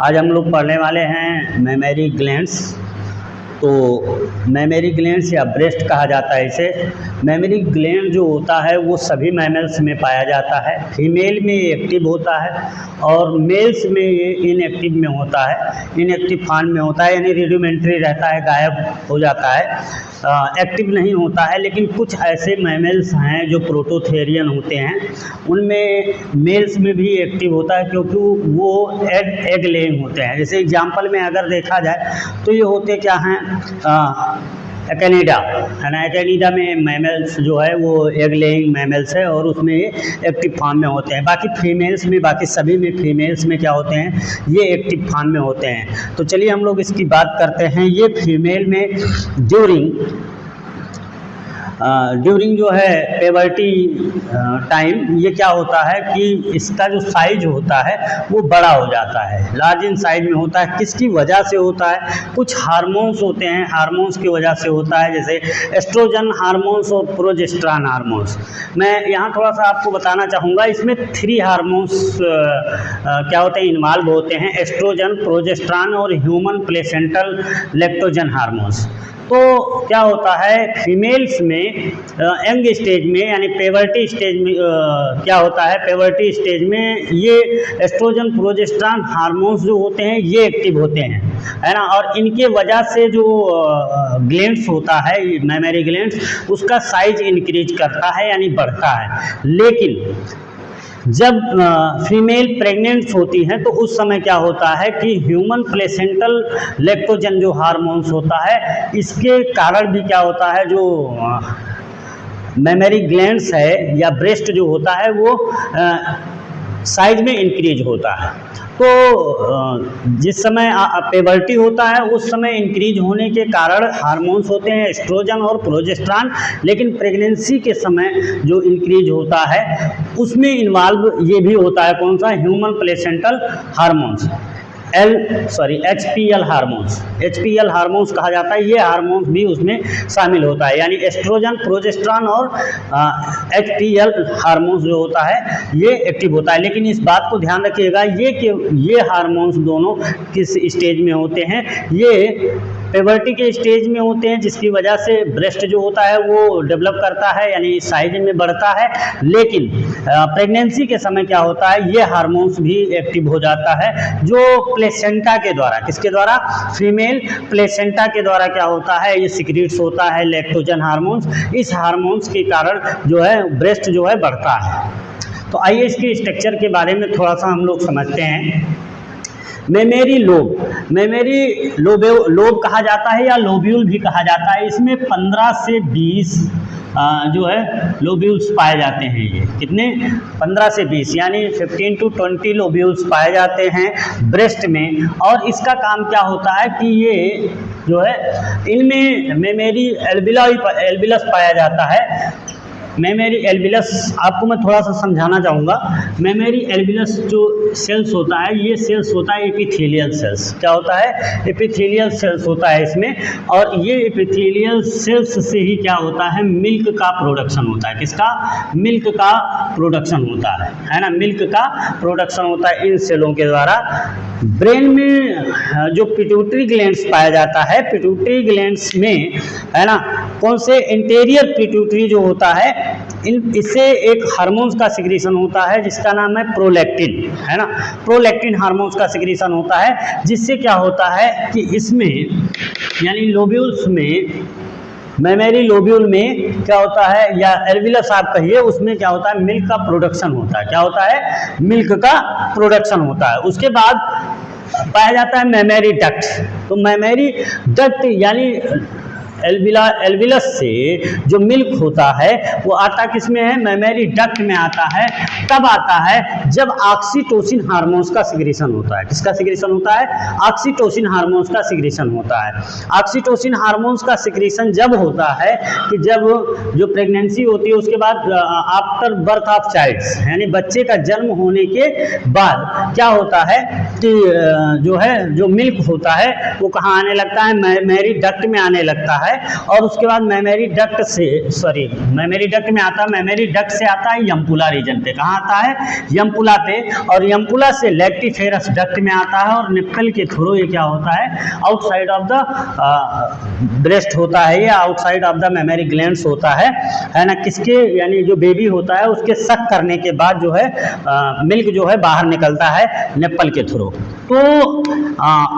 आज हम लोग पढ़ने वाले हैं मेमोरी ग्लैंड्स। तो मेमोरी ग्लैंड्स या ब्रेस्ट कहा जाता है इसे। मेमोरी ग्लैंड जो होता है वो सभी मैमल्स में पाया जाता है। फीमेल में ये एक्टिव होता है और मेल्स में ये इनएक्टिव में होता है, इनएक्टिव फॉर्म में होता है, यानी रेडिमेंट्री रहता है, गायब हो जाता है, एक्टिव नहीं होता है। लेकिन कुछ ऐसे मैमल्स हैं जो प्रोटोथेरियन होते हैं, उनमें मेल्स में भी एक्टिव होता है क्योंकि वो एग लेइंग होते हैं। जैसे एग्जांपल में अगर देखा जाए तो ये होते क्या हैं, एकेनिडा है ना। एकेनिडा में मैमल्स जो है वो एग लेइंग मैमल्स है और उसमें ये एक्टिव फॉर्म में होते हैं। बाकी फीमेल्स में, बाकी सभी में फीमेल्स में क्या होते हैं, ये एक्टिव फॉर्म में होते हैं। तो चलिए हम लोग इसकी बात करते हैं। ये फीमेल में ड्यूरिंग जो है पेबर्टी टाइम ये क्या होता है कि इसका जो साइज होता है वो बड़ा हो जाता है, लार्ज इन साइज में होता है। किसकी वजह से होता है? कुछ हार्मोन्स होते हैं, हार्मोन्स की वजह से होता है, जैसे एस्ट्रोजन हार्मोन्स और प्रोजेस्टेरॉन हार्मोन्स। मैं यहाँ थोड़ा सा आपको बताना चाहूँगा, इसमें 3 हार्मोन्स क्या होते हैं, इन्वॉल्व होते हैं, एस्ट्रोजन, प्रोजेस्टेरॉन और ह्यूमन प्लेसेंटल लैक्टोजन हार्मोन्स। तो क्या होता है फीमेल्स में यंग स्टेज में यानी पेबर्टी स्टेज में क्या होता है, पेबर्टी स्टेज में ये एस्ट्रोजन प्रोजेस्टेरॉन हार्मोन्स जो होते हैं ये एक्टिव होते हैं, है ना। और इनके वजह से जो ग्लैंड्स होता है, मेमोरी ग्लैंड्स, उसका साइज इंक्रीज करता है यानी बढ़ता है। लेकिन जब फीमेल प्रेग्नेंट होती हैं तो उस समय क्या होता है कि ह्यूमन प्लेसेंटल लैक्टोजन जो हार्मोन्स होता है, इसके कारण भी क्या होता है, जो मेमोरी ग्लैंड्स है या ब्रेस्ट जो होता है वो साइज में इंक्रीज होता है। तो जिस समय पेबर्टी होता है उस समय इंक्रीज होने के कारण हार्मोन्स होते हैं एस्ट्रोजन और प्रोजेस्टेरॉन, लेकिन प्रेगनेंसी के समय जो इंक्रीज होता है उसमें इन्वॉल्व ये भी होता है, कौन सा, human placental hormones, HPL hormones, HPL hormones कहा जाता है। ये हार्मोन्स भी उसमें शामिल होता है, यानी एस्ट्रोजन, प्रोजेस्टेरॉन और HPL हार्मोन्स जो होता है ये एक्टिव होता है। लेकिन इस बात को ध्यान रखिएगा ये हार्मोन्स दोनों किस स्टेज में होते हैं, ये पेबर्टी के स्टेज में होते हैं, जिसकी वजह से ब्रेस्ट जो होता है वो डेवलप करता है यानी साइज में बढ़ता है। लेकिन प्रेगनेंसी के समय क्या होता है, ये हार्मोन्स भी एक्टिव हो जाता है, जो प्लेसेंटा के द्वारा, किसके द्वारा, फीमेल प्लेसेंटा के द्वारा क्या होता है, ये सिक्रीट्स होता है लैक्टोजन हार्मोन्स। इस हार्मोन्स के कारण जो है ब्रेस्ट जो है बढ़ता है। तो आइए इसके स्ट्रक्चर के बारे में थोड़ा सा हम लोग समझते हैं। मेमोरी लोब कहा जाता है या लोब्यूल भी कहा जाता है। इसमें 15 से 20 जो है लोब्यूल्स पाए जाते हैं। ये कितने, 15 से 20 यानी 15 to 20 लोब्यूल्स पाए जाते हैं ब्रेस्ट में। और इसका काम क्या होता है कि ये जो है इनमें मेमोरी एल्विलस पाया जाता है। मेमोरी एल्विलस आपको मैं थोड़ा सा समझाना चाहूँगा। मेमोरी एल्विलस जो सेल्स होता है, ये सेल्स होता है एपिथेलियल सेल्स। क्या होता है, एपिथेलियल सेल्स होता है इसमें। और ये एपिथेलियल सेल्स से ही क्या होता है, मिल्क का प्रोडक्शन होता है। किसका, मिल्क का प्रोडक्शन होता है ना, मिल्क का प्रोडक्शन होता है इन सेलों के द्वारा। ब्रेन में जो पिट्यूटरी ग्लैंड्स पाया जाता है, पिट्यूटरी ग्लैंड्स में, है ना, कौन से, इंटीरियर पिट्यूटरी जो होता है, इससे एक हार्मोन्स का सिक्रीशन होता है जिसका नाम है प्रोलैक्टिन, है ना। प्रोलैक्टिन हार्मोन्स का सिक्रीशन होता है, जिससे क्या होता है कि इसमें यानी लोब्यूल्स में, मेमोरी लोब्यूल में क्या होता है, या एल्विलस आप कहिए, उसमें क्या होता है, मिल्क का प्रोडक्शन होता है। क्या होता है, मिल्क का प्रोडक्शन होता है। उसके बाद पाया जाता है मेमोरी डक्ट। तो मेमोरी डक्ट यानी एल्विलस से जो मिल्क होता है वो आता किस में है, मेमोरी डक्ट में आता है। कब आता है, जब ऑक्सीटोसिन हार्मोन्स का सिक्रीशन होता है। किसका सिक्रीशन होता है, ऑक्सीटोसिन हार्मोन्स का सिक्रीशन होता है। ऑक्सीटोसिन हार्मोन्स का सिक्रीशन जब होता है कि जब जो प्रेगनेंसी होती है उसके बाद आफ्टर बर्थ ऑफ चाइल्ड, यानी बच्चे का जन्म होने के बाद क्या होता है कि जो मिल्क होता है वो कहाँ आने लगता है, मेमोरी डक्ट में आने लगता है। है, और उसके बाद मेमोरी डक्ट से मेमोरी डक्ट में आता है, मेमोरी डक्ट से आता है यम्पुला रीजन पे। कहाँ आता है? यम्पुला पे, और यम्पुला से लैक्टिफेरस डक्ट में आता है, और निप्पल के थ्रू ये क्या होता है? आउटसाइड ऑफ द ब्रेस्ट होता है, या outside of the mammary glands होता है ना। किसके? यानी जो बेबी होता है उसके सक करने के बाद जो है मिल्क जो है बाहर निकलता है निप्पल के थ्रू। तो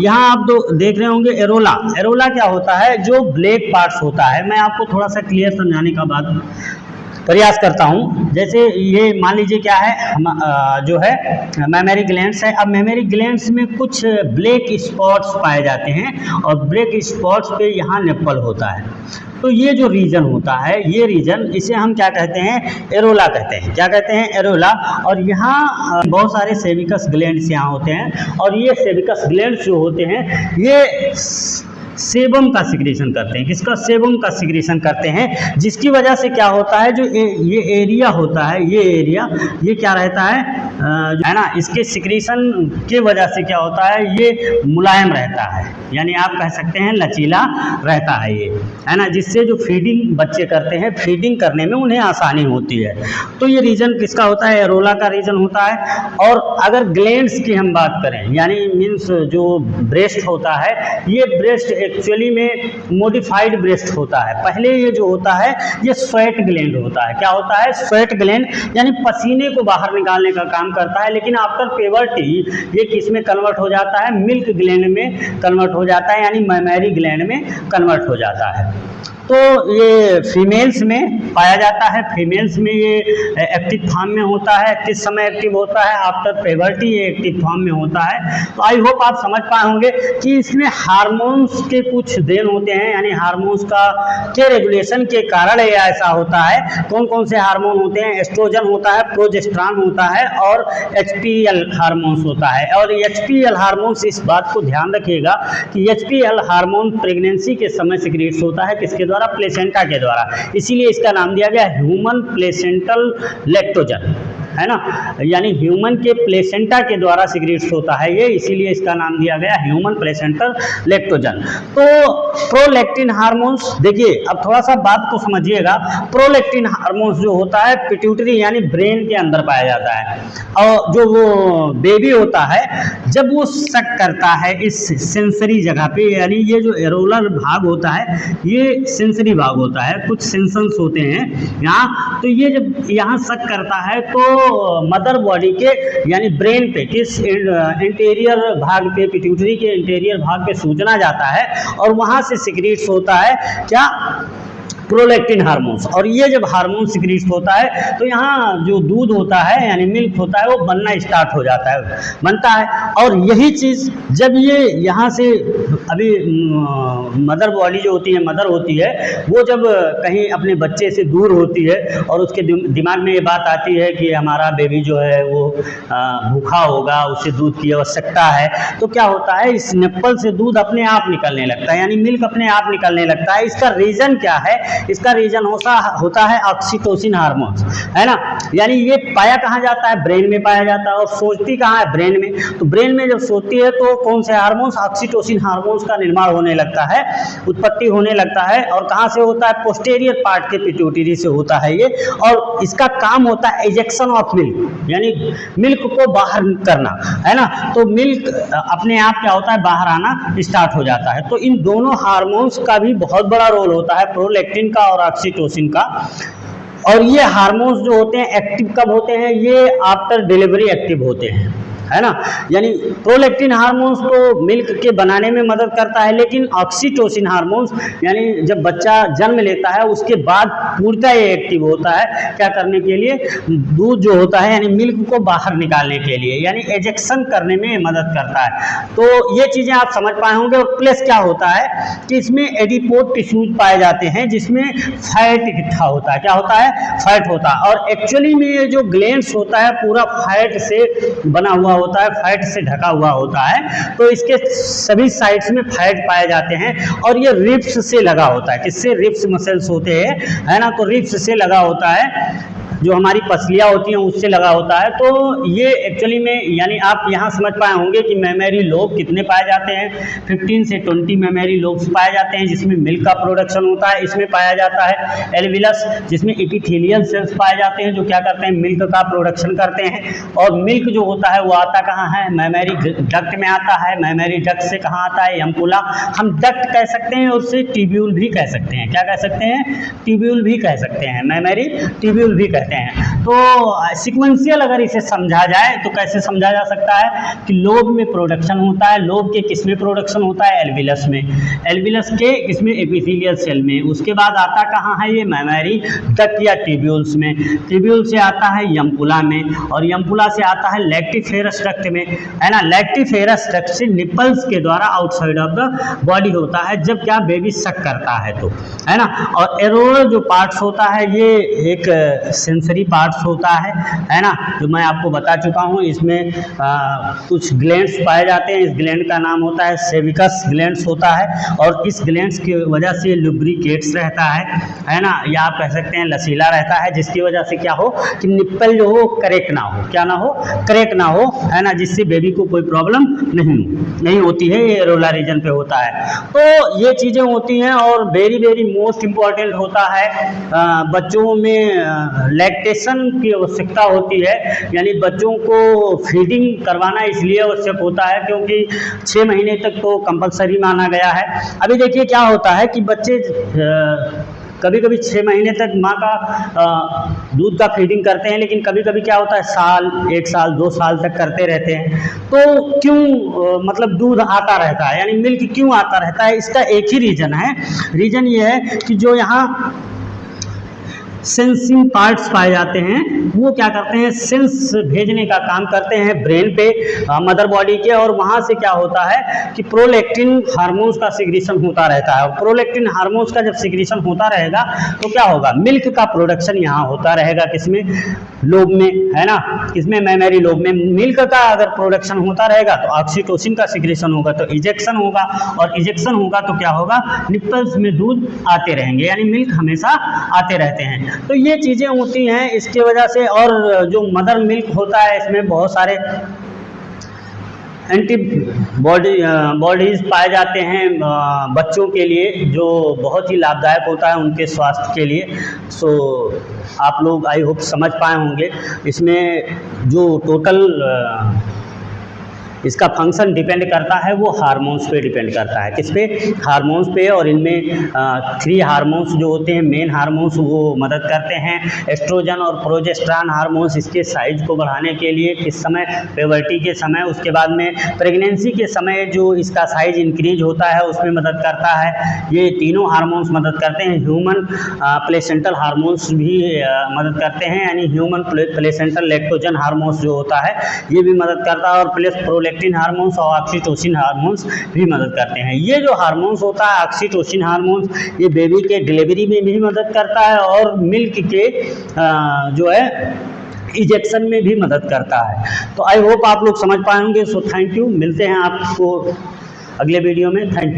यहाँ आप देख रहे होंगे एरोला। एरोला क्या होता है? जो ब्लैक पार्ट्स होता है। मैं आपको थोड़ा सा क्लियर समझाने का बात प्रयास करता हूँ। जैसे ये मान लीजिए क्या है, हम जो है मेमोरी ग्लैंड्स है। अब मेमोरी ग्लैंड्स में कुछ ब्लैक स्पॉट्स पाए जाते हैं, और ब्लैक स्पॉट्स पे यहाँ निप्पल होता है। तो ये जो रीजन होता है, ये रीजन, इसे हम क्या कहते हैं? एरोला कहते हैं। क्या कहते हैं? एरोला। और यहाँ बहुत सारे सेविकस ग्लैंड्स यहाँ होते हैं, और ये सेविकस ग्लैंड्स जो होते हैं ये सेबम का सिक्रीशन करते हैं। किसका? सेबम का सिक्रीशन करते हैं, जिसकी वजह से क्या होता है, जो ये एरिया होता है, ये एरिया ये क्या रहता है ना, इसके सिक्रीशन के वजह से क्या होता है, ये मुलायम रहता है, यानी आप कह सकते हैं लचीला रहता है ये, है ना, जिससे जो फीडिंग बच्चे करते हैं, फीडिंग करने में उन्हें आसानी होती है। तो ये रीजन किसका होता है? एरोला का रीजन होता है। और अगर ग्लैंड्स की हम बात करें, यानी मीन्स जो ब्रेस्ट होता है, ये ब्रेस्ट एक्चुअली में मॉडिफाइड ब्रेस्ट होता है। पहले ये जो होता है ये स्वेट ग्लैंड होता है। क्या होता है? स्वेट ग्लैंड, यानी पसीने को बाहर निकालने का काम करता है। लेकिन आफ्टर प्यूबर्टी ये किस में कन्वर्ट हो जाता है? मिल्क ग्लैंड में कन्वर्ट हो जाता है, यानी मेमोरी ग्लैंड में कन्वर्ट हो जाता है। तो ये फीमेल्स में पाया जाता है। फीमेल्स में ये एक्टिव फॉर्म में होता है। किस समय एक्टिव होता है? आफ्टर प्यूबर्टी ये एक्टिव फॉर्म में होता है। तो आई होप आप समझ पाए होंगे कि इसमें हार्मोन्स के कुछ देन होते हैं, यानी हार्मोन्स के रेगुलेशन के कारण ये ऐसा होता है। कौन कौन से हार्मोन होते हैं? एस्ट्रोजन होता है, प्रोजेस्टेरॉन होता है, और HPL हार्मोन्स होता है। और HPL हार्मोन्स, इस बात को ध्यान रखिएगा कि HPL हार्मोन प्रेगनेंसी के समय सिक्रीट होता है। किसके द्वारा? प्लेसेंटा के द्वारा। इसीलिए इसका नाम दिया गया ह्यूमन प्लेसेंटल लैक्टोजन, है ना, यानी ह्यूमन के प्लेसेंटा के द्वारा सिक्रीट होता है ये, इसीलिए इसका नाम दिया गया ह्यूमन प्लेसेंटल लैक्टोजन। तो प्रोलैक्टिन हार्मोन्स, देखिए अब थोड़ा सा बात को समझिएगा। प्रोलैक्टिन हार्मोन्स जो होता है पिट्यूटरी यानी ब्रेन के अंदर पाया जाता है, और जो वो बेबी होता है जब वो सक करता है इस सेंसरी जगह पे, यानी ये जो एरोलर भाग होता है ये सेंसरी भाग होता है, कुछ सेंसन्स होते हैं यहाँ। तो ये जब यहाँ सक करता है तो मदर बॉडी के यानी ब्रेन पे, किस इंटीरियर भाग पे, पिट्यूटरी के इंटीरियर भाग पे सूचना जाता है, और वहाँ से सिक्रीट्स होता है क्या? Prolactin hormones. और ये जब हार्मोन सिक्रीट होता है तो यहाँ जो दूध होता है यानी मिल्क होता है वो बनना स्टार्ट हो जाता है, बनता है। और यही चीज़ जब ये यहाँ से अभी मदर बॉडी जो होती है, मदर होती है, वो जब कहीं अपने बच्चे से दूर होती है और उसके दिमाग में ये बात आती है कि हमारा बेबी जो है वो भूखा होगा, उसे दूध की आवश्यकता है, तो क्या होता है, इस निप्पल से दूध अपने आप निकलने लगता है, यानी मिल्क अपने आप निकलने लगता है। इसका रीज़न क्या है? इसका रीजन होता है ऑक्सीटोसिन हार्मोन्स, है ना, यानी ये पाया कहाँ जाता है? ब्रेन में पाया जाता है। और सोचती कहाँ है? ब्रेन में। तो ब्रेन में जब सोचती है तो कौन से हार्मोन्स? ऑक्सीटोसिन हार्मोन्स का निर्माण होने लगता है, उत्पत्ति होने लगता है। और कहाँ से होता है? पोस्टीरियर पार्ट के पिट्यूटरी से होता है ये। और इसका काम होता है एजेक्शन ऑफ मिल्क, यानी मिल्क को बाहर करना, है ना। तो मिल्क अपने आप क्या होता है? बाहर आना स्टार्ट हो जाता है। तो इन दोनों हार्मोन्स का भी बहुत बड़ा रोल होता है, प्रोलैक्टिन का और ऑक्सीटोसिन का। और ये हार्मोन्स जो होते हैं एक्टिव कब होते हैं? ये आफ्टर डिलीवरी एक्टिव होते हैं, है ना। यानी प्रोलैक्टिन हार्मोन्स तो मिल्क के बनाने में मदद करता है, लेकिन ऑक्सीटोसिन हार्मोन्स यानी जब बच्चा जन्म लेता है उसके बाद पूर्णतः ये एक्टिव होता है, क्या करने के लिए? दूध जो होता है यानी मिल्क को बाहर निकालने के लिए, यानी एजेक्शन करने में मदद करता है। तो ये चीज़ें आप समझ पाए होंगे। और प्लस क्या होता है कि इसमें एडिपोज टिश्यूज पाए जाते हैं जिसमें फैट इकट्ठा होता है। क्या होता है? फैट होता है। और एक्चुअली में ये जो ग्लैंड्स होता है पूरा फैट से बना हुआ होता है, फैट से ढका हुआ होता है। तो इसके सभी साइड्स में फैट पाए जाते हैं। और ये रिब्स से लगा होता है। किससे? रिब्स मसल्स होते हैं, है ना। तो रिब्स से लगा होता है, जो हमारी पसलियाँ होती हैं उससे लगा होता है। तो ये एक्चुअली में यानी आप यहाँ समझ पाए होंगे कि मेमोरी लोब कितने पाए जाते हैं, 15 से 20 मेमोरी लोब्स पाए जाते हैं जिसमें मिल्क का प्रोडक्शन होता है, इसमें पाया जाता है। एल्विलस जिसमें एपिथेलियल सेल्स पाए जाते हैं जो क्या करते हैं, मिल्क का प्रोडक्शन करते हैं। और मिल्क जो होता है वो आता कहाँ है, मेमोरी डक्ट में आता है। मेमोरी डक्ट से कहाँ आता है, एम्पुला। हम डक्ट कह सकते हैं, उससे ट्यूब्यूल भी कह सकते हैं। क्या कह सकते हैं, ट्यूब्यूल भी कह सकते हैं, मेमोरी ट्यूब्यूल भी कहते हैं। तो सीक्वेंशियल अगर इसे समझा जाए तो कैसे समझा जा सकता है कि लोब में प्रोडक्शन होता है। लोब के किस में प्रोडक्शन होता है, एल्विलस में। एल्विलस के इसमें एपिथेलियल सेल में। उसके बाद आता कहाँ है ये, मेमोरी डक्ट या ट्यूब्यूल्स में। ट्यूब्यूल से आता है यम्पुला में, और यम्पुला से आता है लैक्टिफेरस डक्ट में, है ना। लैक्टिफेरस डक्ट से निपल्स के द्वारा आउटसाइड ऑफ द बॉडी होता है जब क्या बेबी सक करता है तो, है ना। और एरोरल जो पार्ट्स होता है ये एक सेंसरी पार्ट्स होता है ना, जो मैं आपको बता चुका हूँ। इसमें कुछ ग्लैंड्स पाए जाते हैं। इस ग्लैंड का नाम होता है सेविकस ग्लैंड्स होता है, और इस ग्लैंड्स की वजह से लुब्रिकेट्स रहता है ना, या आप कह सकते हैं लसीला रहता है, जिसकी वजह से क्या हो कि निप्पल जो हो करेक्ट ना हो, क्या ना हो, करेक्ट ना हो, है ना, जिससे बेबी को कोई प्रॉब्लम नहीं होती है। ये एरोला रीजन पे होता है। तो ये चीज़ें होती हैं। और वेरी वेरी मोस्ट इम्पॉर्टेंट होता है बच्चों में लैक्टेशन की आवश्यकता होती है, यानी बच्चों को फीडिंग करवाना इसलिए आवश्यक होता है क्योंकि 6 महीने तक तो कंपलसरी माना गया है। अभी देखिए क्या होता है कि बच्चे कभी कभी 6 महीने तक माँ का दूध का फीडिंग करते हैं, लेकिन कभी कभी क्या होता है साल, 1 साल, 2 साल तक करते रहते हैं। तो क्यों मतलब दूध आता रहता है, यानी मिल्क क्यों आता रहता है, इसका एक ही रीज़न है। रीज़न ये है कि जो यहाँ सेंसिंग पार्ट्स पाए जाते हैं वो क्या करते हैं, सेंस भेजने का काम करते हैं ब्रेन पे, मदर बॉडी के। और वहाँ से क्या होता है कि प्रोलैक्टिन हार्मोन्स का सिक्रीशन होता रहता है। और प्रोलैक्टिन हार्मोन्स का जब सिक्रीशन होता रहेगा तो क्या होगा, मिल्क का प्रोडक्शन यहाँ होता रहेगा, किसमें, लोब में, है ना, किसमें, मेमोरी लोब में। मिल्क का अगर प्रोडक्शन होता रहेगा तो ऑक्सीटोसिन का सिक्रीशन होगा, तो इजेक्शन होगा, और इजेक्शन होगा तो क्या होगा, निप्पल्स में दूध आते रहेंगे, यानी मिल्क हमेशा आते रहते हैं। तो ये चीज़ें होती हैं इसकी वजह से। और जो मदर मिल्क होता है इसमें बहुत सारे बॉडीज़ पाए जाते हैं बच्चों के लिए, जो बहुत ही लाभदायक होता है उनके स्वास्थ्य के लिए। सो आप लोग आई होप समझ पाए होंगे। इसमें जो टोटल इसका फंक्शन डिपेंड करता है वो हार्मोन्स पे डिपेंड करता है, किस पे, हार्मोन्स पे। और इनमें 3 हार्मोन्स जो होते हैं मेन हार्मोन्स वो मदद करते हैं। एस्ट्रोजन और प्रोजेस्टेरॉन हार्मोन्स इसके साइज को बढ़ाने के लिए, किस समय, प्यूबर्टी के समय, उसके बाद में प्रेगनेंसी के समय जो इसका साइज इंक्रीज होता है उसमें मदद करता है। ये तीनों हार्मोन्स मदद करते हैं। ह्यूमन प्लेसेंटल हार्मोन्स भी मदद करते हैं, यानी ह्यूमन प्लेसेंटल लैक्टोजन हार्मोन्स जो होता है ये भी मदद करता है। और प्लस प्रोलैक्टिन हार्मोन्स और ऑक्सीटोसिन हार्मोन्स भी मदद करते हैं। ये जो हार्मोन्स होता है ऑक्सीटोसिन हार्मोन्स, ये बेबी के डिलीवरी में भी मदद करता है और मिल्क के जो है इजेक्शन में भी मदद करता है। तो आई होप आप लोग समझ पाएंगे। सो थैंक यू, मिलते हैं आपको अगले वीडियो में। Thank you.